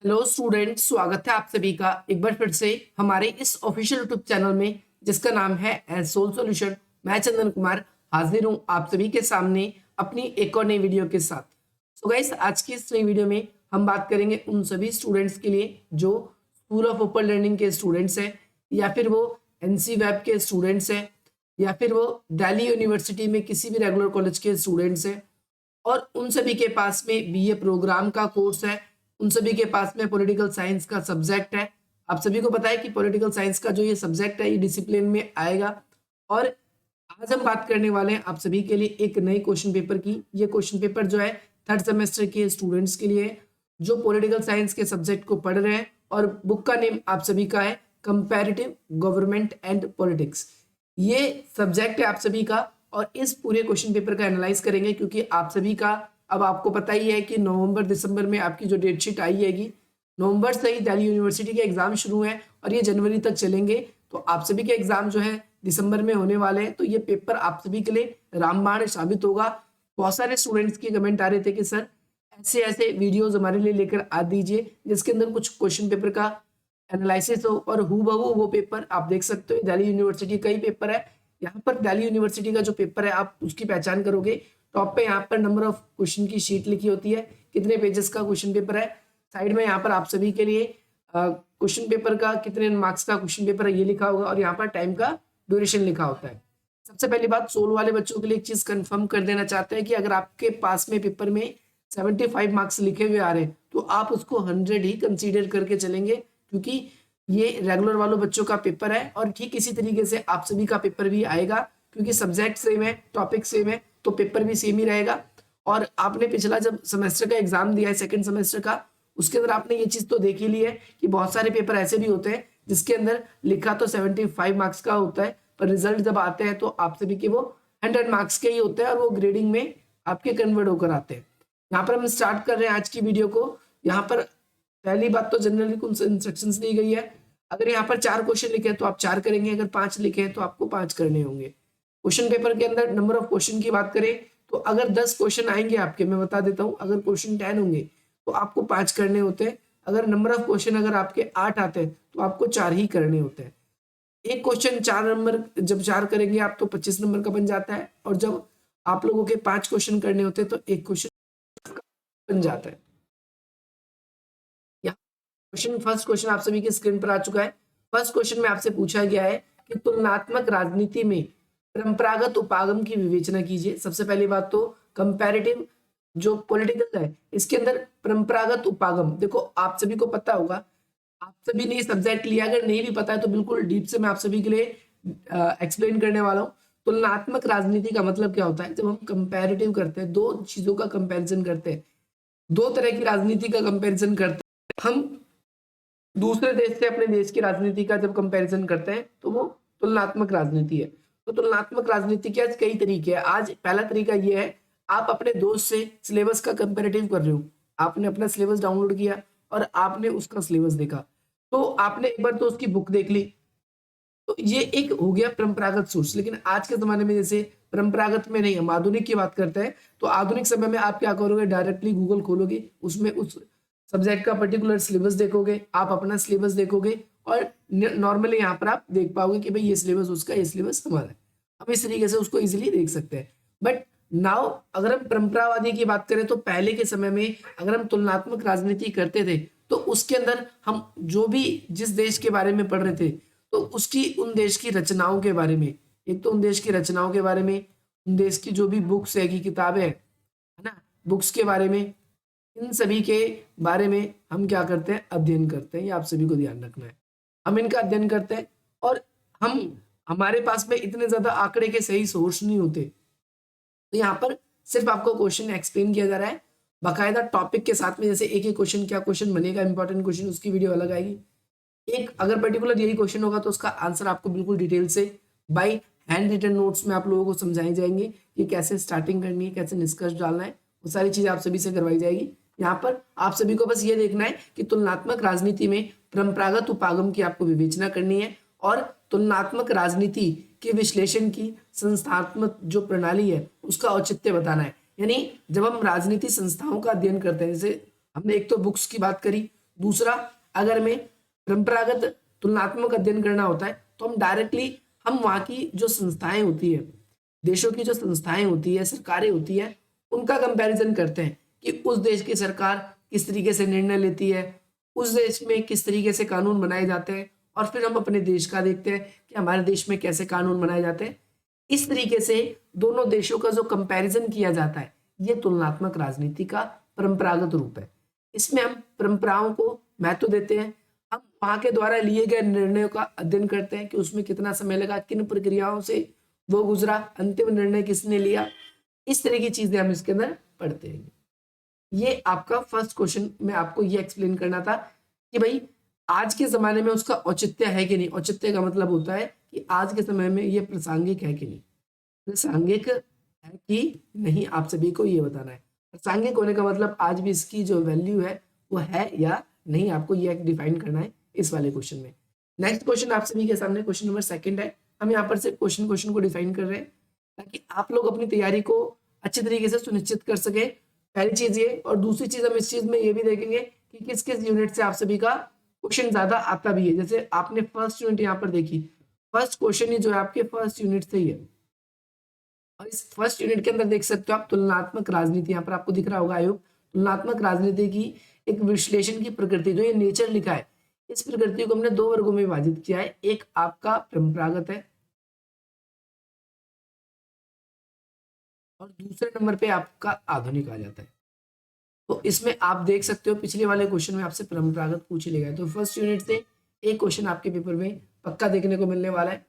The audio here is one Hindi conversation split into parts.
हेलो स्टूडेंट, स्वागत है आप सभी का एक बार फिर से हमारे इस ऑफिशियल यूट्यूब चैनल में जिसका नाम है एज सोल सॉल्यूशन। मैं चंदन कुमार हाजिर हूं आप सभी के सामने अपनी एक और नई वीडियो के साथ। सो गाइस, आज की इस नई वीडियो में हम बात करेंगे उन सभी स्टूडेंट्स के लिए जो स्कूल ऑफ ओपन लर्निंग के स्टूडेंट्स हैं, या फिर वो एनसी वेब के स्टूडेंट्स हैं, या फिर वो दिल्ली यूनिवर्सिटी में किसी भी रेगुलर कॉलेज के स्टूडेंट्स हैं, और उन सभी के पास में बीए प्रोग्राम का कोर्स है, उन सभी के पास में पॉलिटिकल साइंस का सब्जेक्ट है। आप सभी को पता है कि पॉलिटिकल साइंस का जो ये सब्जेक्ट है ये डिसिप्लिन में आएगा। और आज हम बात करने वाले हैं आप सभी के लिए एक नए क्वेश्चन पेपर की। ये क्वेश्चन पेपर जो है थर्ड सेमेस्टर के स्टूडेंट्स के लिए है, जो पॉलिटिकल साइंस के सब्जेक्ट को पढ़ रहे हैं। और बुक का नेम आप सभी का है कंपैरेटिव गवर्नमेंट एंड पॉलिटिक्स। ये सब्जेक्ट है आप सभी का, और इस पूरे क्वेश्चन पेपर का एनालाइज करेंगे, क्योंकि आप सभी का अब आपको पता ही है कि नवंबर दिसंबर में आपकी जो डेट शीट आई हैगी, नवंबर से ही दिल्ली यूनिवर्सिटी के एग्जाम शुरू हैं और ये जनवरी तक चलेंगे। तो आप सभी के एग्जाम जो है दिसंबर में होने वाले हैं, तो ये पेपर आप सभी के लिए रामबाण साबित होगा। बहुत सारे स्टूडेंट्स के कमेंट आ रहे थे कि सर ऐसे ऐसे वीडियोज हमारे लिए लेकर आ दीजिए जिसके अंदर कुछ क्वेश्चन पेपर का एनालिसिस हो, और हूबहू वो पेपर आप देख सकते हो। दिल्ली यूनिवर्सिटी का ही पेपर है। यहाँ पर दिल्ली यूनिवर्सिटी का जो पेपर है आप उसकी पहचान करोगे। टॉप पे यहाँ पर नंबर ऑफ क्वेश्चन की शीट लिखी होती है, कितने पेजेस का क्वेश्चन पेपर है। साइड में यहाँ पर आप सभी के लिए क्वेश्चन पेपर का कितने मार्क्स का क्वेश्चन पेपर है ये लिखा होगा, और यहाँ पर टाइम का ड्यूरेशन लिखा होता है। सबसे पहली बात, सोल वाले बच्चों के लिए एक चीज कंफर्म कर देना चाहते हैं कि अगर आपके पास में पेपर में 75 मार्क्स लिखे हुए आ रहे हैं तो आप उसको 100 ही कंसीडर करके चलेंगे, क्योंकि ये रेगुलर वालों बच्चों का पेपर है। और ठीक इसी तरीके से आप सभी का पेपर भी आएगा, क्योंकि सब्जेक्ट सेम है, टॉपिक सेम है, तो पेपर भी सेम ही रहेगा। और आपने पिछला जब सेमेस्टर का एग्जाम दिया है सेकंड सेमेस्टर का, उसके अंदर आपने ये चीज तो देख ही ली है कि बहुत सारे पेपर ऐसे भी होते हैं जिसके अंदर लिखा तो 75 मार्क्स का होता है, पर रिजल्ट जब आते हैं तो आप सभी के वो 100 मार्क्स के ही होते हैं, और वो ग्रेडिंग में आपके कन्वर्ट होकर आते हैं। यहाँ पर हम स्टार्ट कर रहे हैं आज की वीडियो को। यहाँ पर पहली बात तो जनरली कुछ इंस्ट्रक्शंस दी गई है। अगर यहाँ पर 4 क्वेश्चन लिखे हैं तो आप 4 करेंगे, अगर 5 लिखे हैं तो आपको 5 करने होंगे। क्वेश्चन पेपर के अंदर नंबर ऑफ क्वेश्चन की बात करें तो अगर 10 क्वेश्चन आएंगे आपके, मैं बता देता हूँ, अगर क्वेश्चन 10 होंगे तो आपको 5 करने होते हैं। अगर नंबर ऑफ क्वेश्चन अगर आपके 8 आते हैं तो आपको 4 ही करने होते हैं। एक क्वेश्चन 4 नंबर, जब 4 करेंगे आप तो 25 नंबर का बन जाता है, और जब आप लोगों के 5 क्वेश्चन करने होते हैं तो एक क्वेश्चन बन जाता है। क्वेश्चन फर्स्ट क्वेश्चन आप सभी की स्क्रीन पर आ चुका है। फर्स्ट क्वेश्चन में आपसे पूछा गया है कि तुलनात्मक राजनीति में परंपरागत उपागम की विवेचना कीजिए। सबसे पहली बात तो कंपैरेटिव जो पॉलिटिकल है इसके अंदर परंपरागत उपागम, देखो आप सभी को पता होगा, आप सभी ने सब्जेक्ट लिया, अगर नहीं भी पता है तो बिल्कुल डीप से मैं आप सभी के लिए एक्सप्लेन करने वाला हूँ। तुलनात्मक राजनीति का मतलब क्या होता है? जब हम कंपैरेटिव करते हैं, दो चीजों का कंपैरिजन करते हैं, दो तरह की राजनीति का कंपैरिजन करते हैं, हम दूसरे देश से अपने देश की राजनीति का जब कंपैरिजन करते हैं तो वो तुलनात्मक राजनीति है। तो तुलनात्मक राजनीति के आज कई तरीके हैं। आज पहला तरीका ये है, आप अपने दोस्त से सिलेबस का कंपैरेटिव कर रहे हो। आपने अपना सिलेबस डाउनलोड किया और आपने उसका सिलेबस देखा, तो आपने एक बार तो उसकी बुक देख ली, तो ये एक हो गया परंपरागत सोच। लेकिन आज के जमाने में जैसे परंपरागत में नहीं, हम आधुनिक की बात करते हैं, तो आधुनिक समय में आप क्या करोगे, डायरेक्टली गूगल खोलोगे, उसमें उस सब्जेक्ट का पर्टिकुलर सिलेबस देखोगे, आप अपना सिलेबस देखोगे, और नॉर्मली यहाँ पर आप देख पाओगे कि भाई ये सिलेबस उसका, ये सिलेबस हमारा है। हम इस तरीके से उसको इजिली देख सकते हैं। बट नाउ अगर हम परंपरावादी की बात करें तो पहले के समय में अगर हम तुलनात्मक राजनीति करते थे तो उसके अंदर हम जो भी जिस देश के बारे में पढ़ रहे थे तो उसकी उन देश की रचनाओं के बारे में, एक तो उन देश की रचनाओं के बारे में, उन देश की जो भी बुक्स है, की किताबें है ना, बुक्स के बारे में, इन सभी के बारे में हम क्या करते हैं, अध्ययन करते हैं। ये आप सभी को ध्यान रखना है। हम इनका अध्ययन करते हैं, और हम हमारे पास में इतने ज्यादा आंकड़े के सही सोर्स नहीं होते, तो यहाँ पर सिर्फ आपको क्वेश्चन एक्सप्लेन किया जा रहा है बाकायदा टॉपिक के साथ में। जैसे एक एक क्वेश्चन, क्या क्वेश्चन बनेगा, इंपॉर्टेंट क्वेश्चन, उसकी वीडियो अलग आएगी। एक अगर पर्टिकुलर यही क्वेश्चन होगा तो उसका आंसर आपको बिल्कुल डिटेल से बाय हैंड रिटन नोट्स में आप लोगों को समझाई जाएंगे कि कैसे स्टार्टिंग करनी है, कैसे निष्कर्ष डालना है, वो सारी चीजें आप सभी से करवाई जाएगी। यहाँ पर आप सभी को बस ये देखना है कि तुलनात्मक राजनीति में परंपरागत उपागम की आपको विवेचना करनी है, और तुलनात्मक राजनीति के विश्लेषण की संस्थात्मक जो प्रणाली है उसका औचित्य बताना है। यानी जब हम राजनीति संस्थाओं का अध्ययन करते हैं, जैसे हमने एक तो बुक्स की बात करी, दूसरा, अगर हमें परंपरागत तुलनात्मक अध्ययन करना होता है तो हम डायरेक्टली हम वहाँ की जो संस्थाएं होती है, देशों की जो संस्थाएं होती है, सरकारें होती है, उनका कंपैरिजन करते हैं कि उस देश की सरकार किस तरीके से निर्णय लेती है, उस देश में किस तरीके से कानून बनाए जाते हैं, और फिर हम अपने देश का देखते हैं कि हमारे देश में कैसे कानून बनाए जाते हैं। इस तरीके से दोनों देशों का जो कंपैरिजन किया जाता है, ये तुलनात्मक राजनीति का परंपरागत रूप है। इसमें हम परंपराओं को महत्व देते हैं, हम वहां के द्वारा लिए गए निर्णयों का अध्ययन करते हैं कि उसमें कितना समय लगा, किन प्रक्रियाओं से वो गुजरा, अंतिम निर्णय किसने लिया। इस तरह की चीजें हम इसके अंदर पढ़ते हैं। ये आपका फर्स्ट क्वेश्चन में आपको ये एक्सप्लेन करना था कि भाई आज के जमाने में उसका औचित्य है कि नहीं। औचित्य का मतलब होता है कि आज के समय में ये प्रासंगिक है कि नहीं, प्रासंगिक है कि नहीं, आप सभी को ये बताना है। प्रासंगिक होने का मतलब आज भी इसकी जो वैल्यू है वो है या नहीं, आपको ये डिफाइन करना है इस वाले क्वेश्चन में। नेक्स्ट क्वेश्चन आप सभी के सामने क्वेश्चन नंबर 2 है। हम यहाँ पर से क्वेश्चन को डिफाइन कर रहे हैं ताकि आप लोग अपनी तैयारी को अच्छे तरीके से सुनिश्चित कर सके, पहली चीज ये। और दूसरी चीज हम इस चीज में ये भी देखेंगे कि किस किस यूनिट से आप सभी का क्वेश्चन ज्यादा आता भी है। जैसे आपने फर्स्ट यूनिट यहाँ पर देखी, फर्स्ट क्वेश्चन ही जो है आपके फर्स्ट यूनिट से ही है, और इस फर्स्ट यूनिट के अंदर देख सकते हो आप तुलनात्मक राजनीति, यहाँ पर आपको दिख रहा होगा आयोग, तुलनात्मक राजनीति की एक विश्लेषण की प्रकृति, जो ये नेचर लिखा है, इस प्रकृति को हमने 2 वर्गों में विभाजित किया है। एक आपका परंपरागत है और दूसरे नंबर पे आपका आधुनिक आ जाता है। तो इसमें आप देख सकते हो पिछले वाले क्वेश्चन में आपसे परंपरागत पूछ लिया गया, तो फर्स्ट यूनिट से एक क्वेश्चन आपके पेपर में पक्का देखने को मिलने वाला है।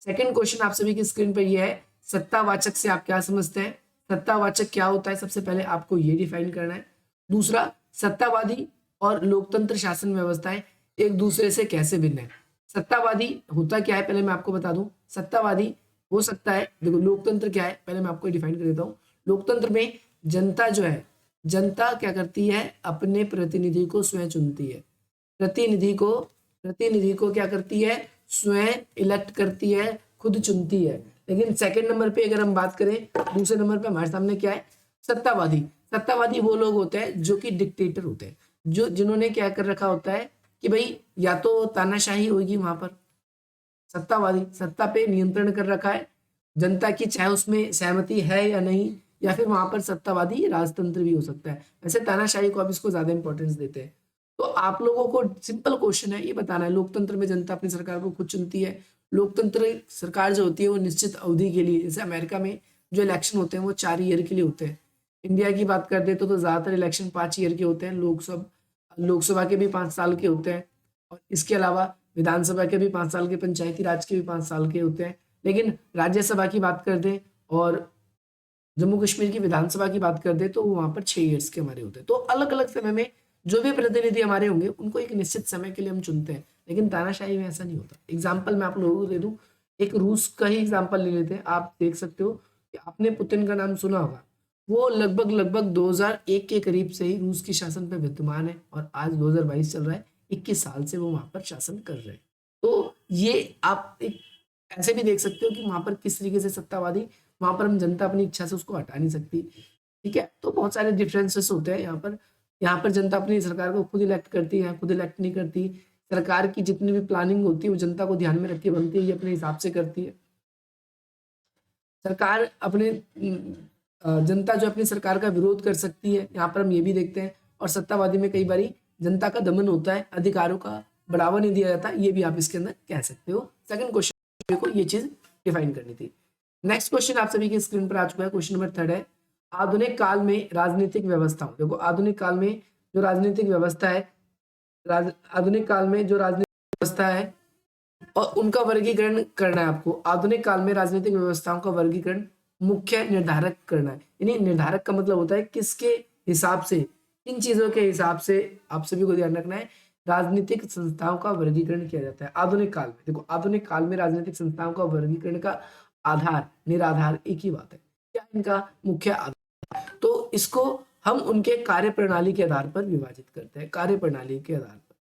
सेकंड क्वेश्चन आप सभी की स्क्रीन पर यह है, सत्तावाचक से आप क्या समझते हैं, सत्तावाचक क्या होता है, सबसे पहले आपको ये डिफाइन करना है। दूसरा, सत्तावादी और लोकतंत्र शासन व्यवस्थाएं एक दूसरे से कैसे भिन्न है। सत्तावादी होता क्या है पहले मैं आपको बता दूं। सत्तावादी हो सकता है, देखो लोकतंत्र क्या है पहले मैं आपको डिफाइन कर देता हूँ। लोकतंत्र में जनता जो है, जनता क्या करती है, अपने प्रतिनिधि को स्वयं चुनती है, प्रतिनिधि को क्या करती है, स्वयं इलेक्ट करती है, खुद चुनती है। लेकिन सेकंड नंबर पे अगर हम बात करें, दूसरे नंबर पे हमारे सामने क्या है, सत्तावादी। सत्तावादी वो लोग होते हैं जो कि डिक्टेटर होते हैं, जो जिन्होंने क्या कर रखा होता है कि भाई या तो तानाशाही होगी वहां पर, सत्तावादी सत्ता पे नियंत्रण कर रखा है जनता की, चाहे उसमें सहमति है या नहीं, या फिर वहां पर सत्तावादी राजतंत्र भी हो सकता है। वैसे तानाशाही को अब इसको ज्यादा इंपॉर्टेंस देते हैं। तो आप लोगों को सिंपल क्वेश्चन है, ये बताना है लोकतंत्र में जनता अपनी सरकार को खुद चुनती है। लोकतंत्र सरकार जो होती है वो निश्चित अवधि के लिए, जैसे अमेरिका में जो इलेक्शन होते हैं वो 4 ईयर के लिए होते हैं। इंडिया की बात करते तो ज्यादातर इलेक्शन 5 ईयर के होते हैं। लोकसभा के भी 5 साल के होते हैं, और इसके अलावा विधानसभा के भी 5 साल के, पंचायती राज के भी 5 साल के होते हैं। लेकिन राज्यसभा की बात कर दें और जम्मू कश्मीर की विधानसभा की बात कर दें तो वहां पर 6 ईयर्स के हमारे होते हैं। तो अलग अलग समय में जो भी प्रतिनिधि हमारे होंगे उनको एक निश्चित समय के लिए हम चुनते हैं, लेकिन तानाशाही में ऐसा नहीं होता। एग्जाम्पल मैं आप लोगों को दे दूं, एक रूस का ही एग्जाम्पल ले लेते हैं। आप देख सकते हो कि आपने पुतिन का नाम सुना होगा, वो लगभग 2001 के करीब से ही रूस के शासन पे विद्यमान है, और आज 2022 चल रहा है, 21 साल से वो वहां पर शासन कर रहे हैं। तो ये आप एक ऐसे भी देख सकते हो कि वहां पर किस तरीके से सत्तावादी, वहां पर हम जनता अपनी इच्छा से उसको हटा नहीं सकती। ठीक है, तो बहुत सारे डिफरेंसेस होते हैं यहाँ पर जनता अपनी सरकार को खुद इलेक्ट करती है, खुद इलेक्ट नहीं करती। सरकार की जितनी भी प्लानिंग होती है वो जनता को ध्यान में रख के बनती है, ये अपने हिसाब से करती है। सरकार अपने जनता जो अपनी सरकार का विरोध कर सकती है, यहाँ पर हम ये भी देखते हैं। और सत्तावादी में कई बार जनता का दमन होता है, अधिकारों का बढ़ावा नहीं दिया जाता, ये भी आप इसके अंदर कह सकते हो। सेकंड क्वेश्चन को ये चीज डिफाइन करनी थी। नेक्स्ट क्वेश्चन आप सभी की स्क्रीन पर आ चुका है, क्वेश्चन नंबर 3 है, आधुनिक काल में राजनीतिक व्यवस्था। देखो आधुनिक काल में जो राजनीतिक व्यवस्था है, आधुनिक काल में जो राजनीतिक व्यवस्था है और उनका वर्गीकरण करना है आपको। आधुनिक काल में राजनीतिक व्यवस्थाओं का वर्गीकरण मुख्य निर्धारक करना है। यानी निर्धारक का मतलब होता है किसके हिसाब से, किन चीजों के हिसाब से आप सभी को ध्यान रखना है, राजनीतिक संस्थाओं का वर्गीकरण किया जाता है आधुनिक काल में। देखो आधुनिक काल में राजनीतिक संस्थाओं का वर्गीकरण का आधार निराधार एक ही बात है, क्या इनका मुख्य आधार। तो इसको हम उनके कार्य प्रणाली के आधार पर विभाजित करते हैं, कार्य प्रणाली के आधार पर,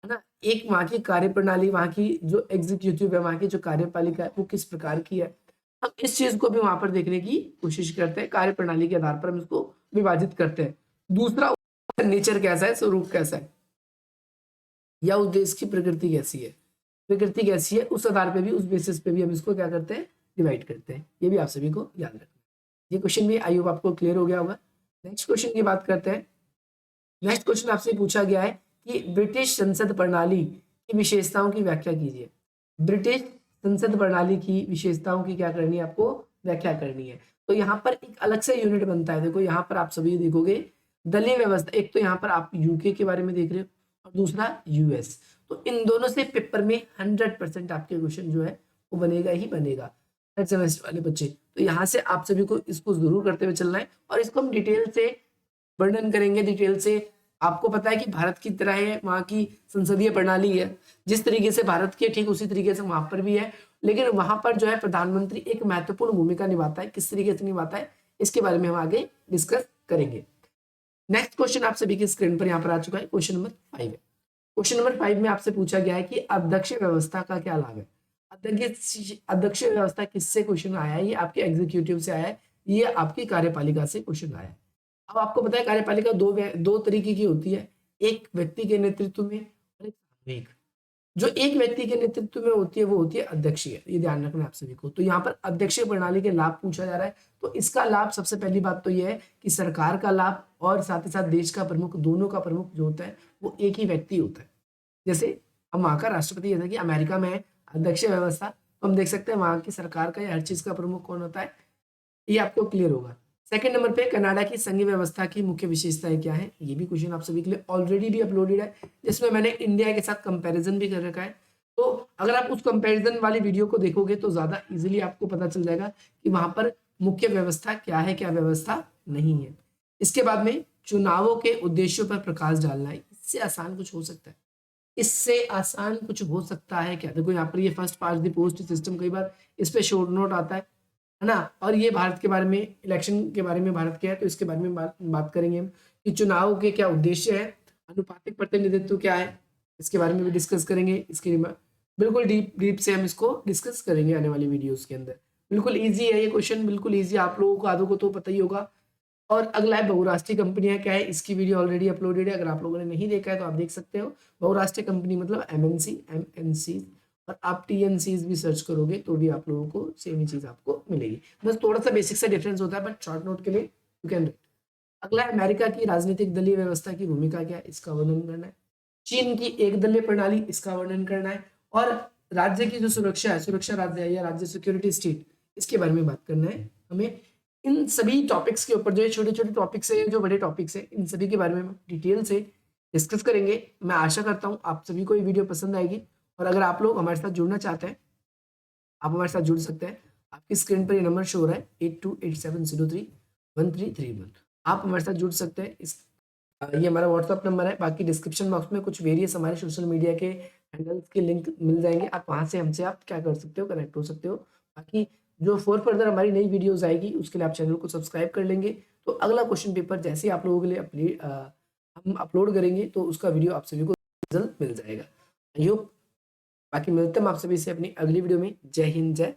है ना। एक वहां की कार्य प्रणाली, वहां की जो एग्जीक्यूटिव है, वहां की जो कार्यपालिका है वो किस प्रकार की है, हम इस चीज को भी वहां पर देखने की कोशिश करते हैं। कार्य प्रणाली के आधार पर हम इसको विभाजित करते हैं। दूसरा नेचर कैसा है, स्वरूप कैसा है, या उस देश की प्रकृति कैसी है, प्रकृति कैसी है, उस आधार पे भी, उस बेसिस पे भी हम इसको क्या करते हैं, डिवाइड करते हैं। ये भी आप सभी को याद रखना है। ये क्वेश्चन भी आई होप आपको क्लियर हो गया होगा। नेक्स्ट क्वेश्चन की बात करते हैं। नेक्स्ट क्वेश्चन आपसे पूछा गया है कि ब्रिटिश संसद प्रणाली की विशेषताओं की व्याख्या कीजिए। ब्रिटिश संसद प्रणाली की विशेषताओं की क्या करनी है, आपको व्याख्या करनी है। तो यहाँ पर एक अलग से यूनिट बनता है। देखो यहाँ पर आप सभी देखोगे दलीय व्यवस्था, एक तो यहाँ पर आप यूके के बारे में देख रहे हो और दूसरा यूएस। तो इन दोनों से पेपर में 100% आपके क्वेश्चन जो है वो बनेगा ही बनेगा थर्ड सेमेस्टर वाले बच्चे। तो यहाँ से आप सभी को इसको जरूर करते हुए चलना है और इसको हम डिटेल से वर्णन करेंगे, डिटेल से। आपको पता है कि भारत की तरह है वहाँ की संसदीय प्रणाली है, जिस तरीके से भारत की ठीक उसी तरीके से वहां पर भी है, लेकिन वहां पर जो है प्रधानमंत्री एक महत्वपूर्ण भूमिका निभाता है। किस तरीके से निभाता है इसके बारे में हम आगे डिस्कस करेंगे। नेक्स्ट क्वेश्चन आप सभी की स्क्रीन पर यहाँ पर आ चुका है, क्वेश्चन नंबर 5 है। क्वेश्चन नंबर 5 में आपसे पूछा गया है कि अध्यक्ष व्यवस्था का क्या लाभ है। अध्यक्ष व्यवस्था किससे क्वेश्चन आया है, ये आपके एग्जीक्यूटिव से आया है, ये आपकी कार्यपालिका से क्वेश्चन आया है। अब आपको पता है कार्यपालिका दो तरीके की होती है, एक व्यक्ति के नेतृत्व में और एक सामूहिक। जो एक व्यक्ति के नेतृत्व में होती है वो होती है अध्यक्षीय, ये ध्यान रखना आप सभी को। तो यहाँ पर अध्यक्षीय प्रणाली के लाभ पूछा जा रहा है। तो इसका लाभ सबसे पहली बात तो ये है कि सरकार का लाभ और साथ ही साथ देश का प्रमुख, दोनों का प्रमुख जो होता है वो एक ही व्यक्ति होता है। जैसे हम वहाँ का राष्ट्रपति, जैसे कि अमेरिका में है अध्यक्षीय व्यवस्था, तो हम देख सकते हैं वहाँ की सरकार का या हर चीज का प्रमुख कौन होता है, ये आपको क्लियर होगा। सेकंड नंबर पे कनाडा की संघीय व्यवस्था की मुख्य विशेषताएं क्या है, ये भी क्वेश्चन आप सभी के लिए ऑलरेडी भी अपलोडेड है, जिसमें मैंने इंडिया के साथ कंपैरिजन भी कर रखा है। तो अगर आप उस कंपैरिजन वाली वीडियो को देखोगे तो ज्यादा इजीली आपको पता चल जाएगा कि वहां पर मुख्य व्यवस्था क्या है, क्या व्यवस्था नहीं है। इसके बाद में चुनावों के उद्देश्यों पर प्रकाश डालना है। इससे आसान कुछ हो सकता है, इससे आसान कुछ हो सकता है क्या? देखो यहाँ पर ये first past the post system, कई बार इस पे शॉर्ट नोट आता है ना। और ये भारत के बारे में, इलेक्शन के बारे में भारत क्या है, तो इसके बारे में बात करेंगे हम कि चुनाव के क्या उद्देश्य है, अनुपातिक प्रतिनिधित्व क्या है, इसके बारे में भी डिस्कस करेंगे। इसके बिल्कुल डीप से हम इसको डिस्कस करेंगे आने वाली वीडियोस के अंदर। बिल्कुल इजी है ये क्वेश्चन, बिल्कुल इजी, आप लोगों को आधों को तो पता ही होगा। और अगला है बहुराष्ट्रीय कंपनियां क्या है, इसकी वीडियो ऑलरेडी अपलोडेड है, अगर आप लोगों ने नहीं देखा है तो आप देख सकते हो। बहुराष्ट्रीय कंपनी मतलब एमएनसी, और आप टीएनसीज भी सर्च करोगे तो भी आप लोगों को सेम ही चीज आपको मिलेगी, बस थोड़ा सा बेसिक सा डिफरेंस होता है, बट शॉर्ट नोट के लिए यू कैन रीड। अगला है अमेरिका की राजनीतिक दलीय व्यवस्था की भूमिका क्या है, इसका वर्णन करना है। चीन की एक दलीय प्रणाली, इसका वर्णन करना है। और राज्य की जो सुरक्षा है, सुरक्षा राज्य या राज्य सिक्योरिटी स्टेट, इसके बारे में बात करना है हमें। इन सभी टॉपिक्स के ऊपर, जो छोटे छोटे टॉपिक्स है, जो बड़े टॉपिक्स है, इन सभी के बारे में डिटेल से डिस्कस करेंगे। मैं आशा करता हूँ आप सभी को ये वीडियो पसंद आएगी। और अगर आप लोग हमारे साथ जुड़ना चाहते हैं, आप हमारे साथ जुड़ सकते हैं। आपकी स्क्रीन पर ये नंबर शो हो रहा है 8287031331। आप हमारे साथ जुड़ सकते हैं। ये हमारा व्हाट्सअप नंबर है। बाकी डिस्क्रिप्शन बॉक्स में कुछ वेरियस हमारे सोशल मीडिया के हैंडल्स के लिंक मिल जाएंगे, आप वहां से हमसे आप क्या कर सकते हो, कनेक्ट हो सकते हो। बाकी जो फर्दर हमारी नई वीडियोस आएगी उसके लिए आप चैनल को सब्सक्राइब कर लेंगे। तो अगला क्वेश्चन पेपर जैसे आप लोगों के लिए हम अपलोड करेंगे तो उसका वीडियो आप सभी को जल्द मिल जाएगा। I hope. बाकी मिलते हैं आप सभी से अपनी अगली वीडियो में। जय हिंद, जय